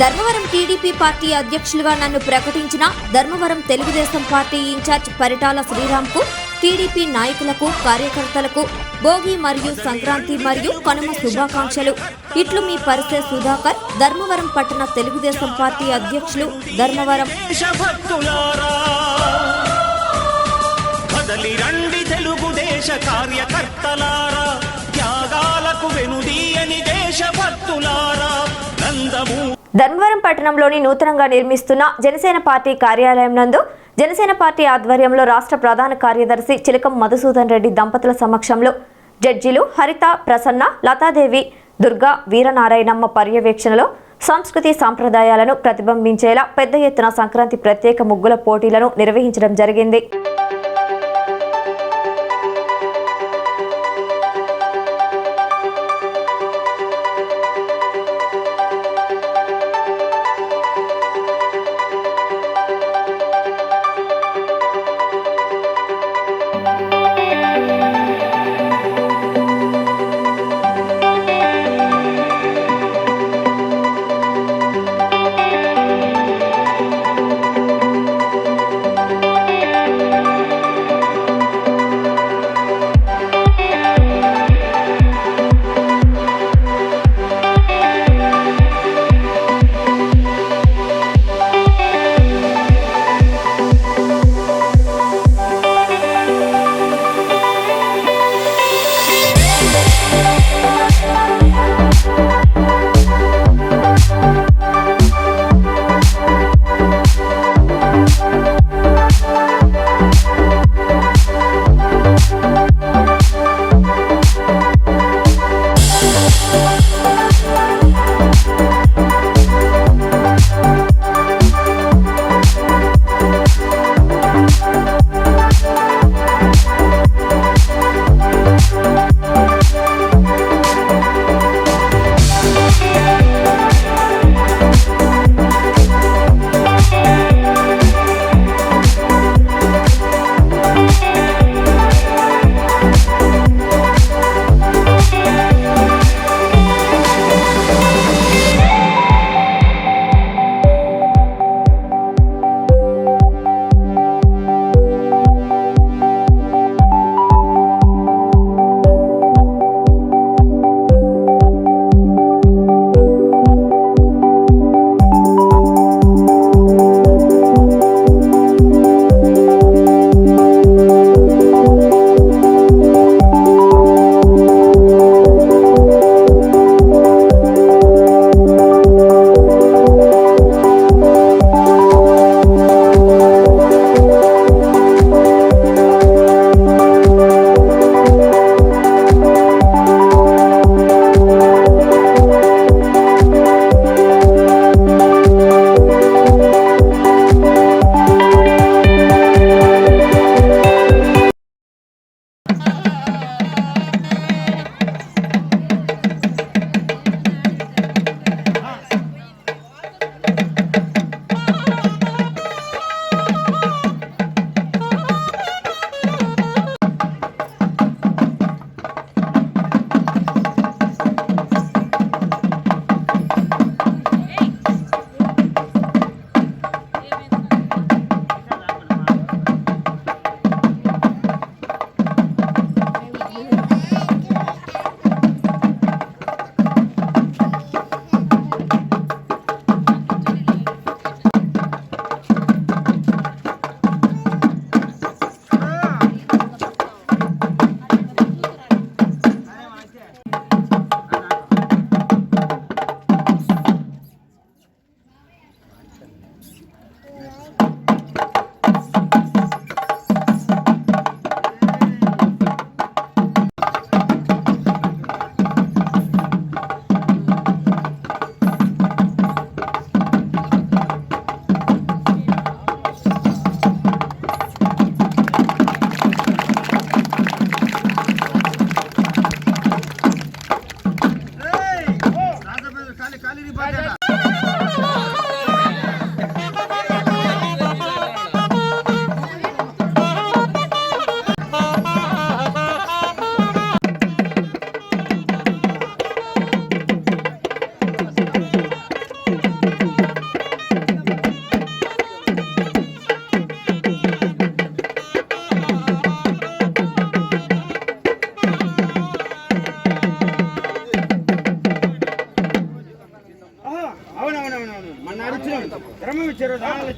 Dharmavaram TDP party అధ్యక్షులుగా నన్ను ప్రకటించిన ధర్మవరం తెలుగుదేశం పార్టీ ఇన్ఛార్జ్ పరిటాల శ్రీరామ్కు, టీడీపీ నాయకులకు, కార్యకర్తలకు భోగి మరియు సంక్రాంతి మరియు కనుమ శుభాకాంక్షలు. ఇట్లు మీ పరిసే సుధాకర్, ధర్మవరం పట్టణ తెలుగుదేశం పార్టీ అధ్యక్షులు, ధర్మవరం. ధర్మవరం పట్టణంలోని నూతనంగా నిర్మిస్తున్న జనసేన పార్టీ కార్యాలయం నందు జనసేన పార్టీ ఆధ్వర్యంలో రాష్ట్ర ప్రధాన కార్యదర్శి చిలకం మధుసూదన్ రెడ్డి దంపతుల సమక్షంలో జడ్జిలు హరిత, ప్రసన్న, లతాదేవి, దుర్గా, వీరనారాయణమ్మ పర్యవేక్షణలో సంస్కృతి సాంప్రదాయాలను ప్రతిబింబించేలా పెద్ద ఎత్తున సంక్రాంతి ప్రత్యేక ముగ్గుల పోటీలను నిర్వహించడం జరిగింది.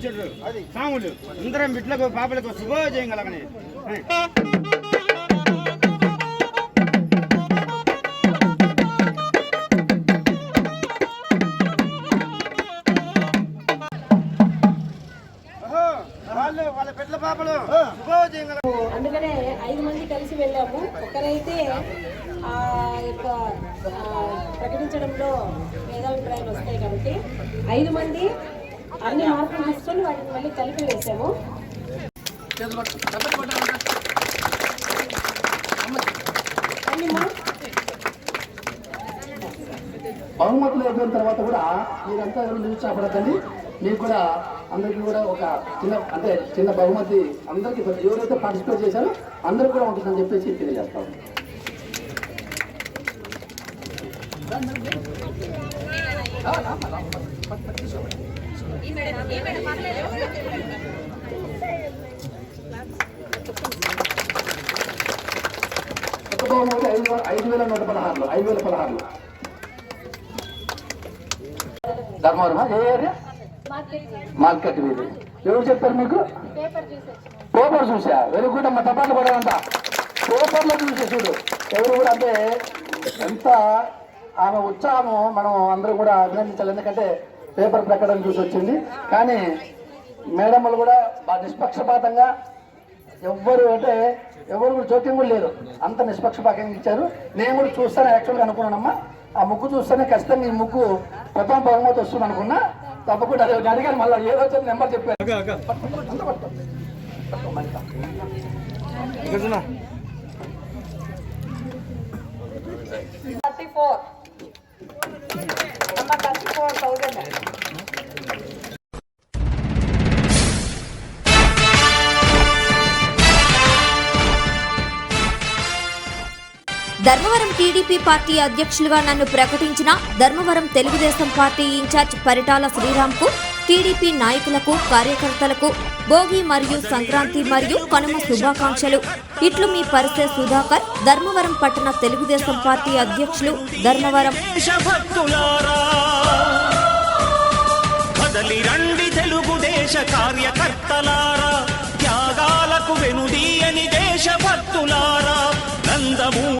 వచ్చాడు అది సాములు అందరం బిడ్డలకు పాపలకు శుభోజయం కలగని. వాళ్ళ బిడ్డల పాపలు శుభోజయం కలగని. అందుకనే 5 మంది కలిసి వెళ్ళాము. ఒకరైతే ఆ యొక్క ప్రకటించడంలో భేదాభిప్రాయాలు వస్తాయి కాబట్టి 5 మంది అన్ని మార్పులు తీసుకొని వాటిని మళ్ళీ కలిపి వేసాము. బహుమతులు అయిపోయిన తర్వాత కూడా మీరంతా ఎవరు నిరుత్సాహపడద్దండి. మీకు కూడా అందరికీ కూడా ఒక చిన్న బహుమతి అందరికీ ఎవరైతే పార్టిసిపేట్ చేశారో అందరికీ కూడా ఉంటుందని చెప్పేసి తెలియజేస్తాం. ఒక బహుమతి 5,116 5,016 ధర్మవరమా? ఏ ఏరియా? మార్కెట్ వీధి. ఎవరు చెప్పారు మీకు? పేపర్ చూసా. వెరీ గుడ్ అమ్మ, తపాలు పడాలంట. పేపర్లో చూసే చూడు ఎవరు కూడా. అంటే ఎంత ఆమె ఉత్సాహము మనం అందరూ కూడా అభినందించాలి. ఎందుకంటే పేపర్ ప్రకటన చూసి వచ్చింది. కానీ మేడమ్మలు కూడా బాగా నిష్పక్షపాతంగా ఎవరు కూడా జోక్యం కూడా లేదు. అంత నిష్పక్షపాతంగా ఇచ్చారు. నేను కూడా చూస్తాను యాక్చువల్గా అనుకున్నానమ్మా. ఆ ముగ్గు చూస్తేనే ఖచ్చితంగా ఈ ముగ్గు ప్రథమ బహుమతి వస్తుంది అనుకున్నా. తప్పకుండా అది అడిగాను. మళ్ళీ ఏదో వచ్చిన నెంబర్ చెప్పారు. ధర్మవరం టీడీపీ పార్టీ అధ్యక్షులుగా నన్ను ప్రకటించిన ధర్మవరం తెలుగుదేశం పార్టీ ఇన్ఛార్జ్ పరిటాల శ్రీరామ్కు, టీడీపీ నాయకులకు, కార్యకర్తలకు భోగి మరియు సంక్రాంతి మరియు కనుమ శుభాకాంక్షలు. ఇట్లు మీ పరిసే సుధాకర్, ధర్మవరం పట్టణ తెలుగుదేశం పార్టీ అధ్యక్షులు, ధర్మవరం. తెలుగుదేశ కార్యకర్తలారా, త్యాగాలకు వెనుదీయని దేశభక్తులారా, నందము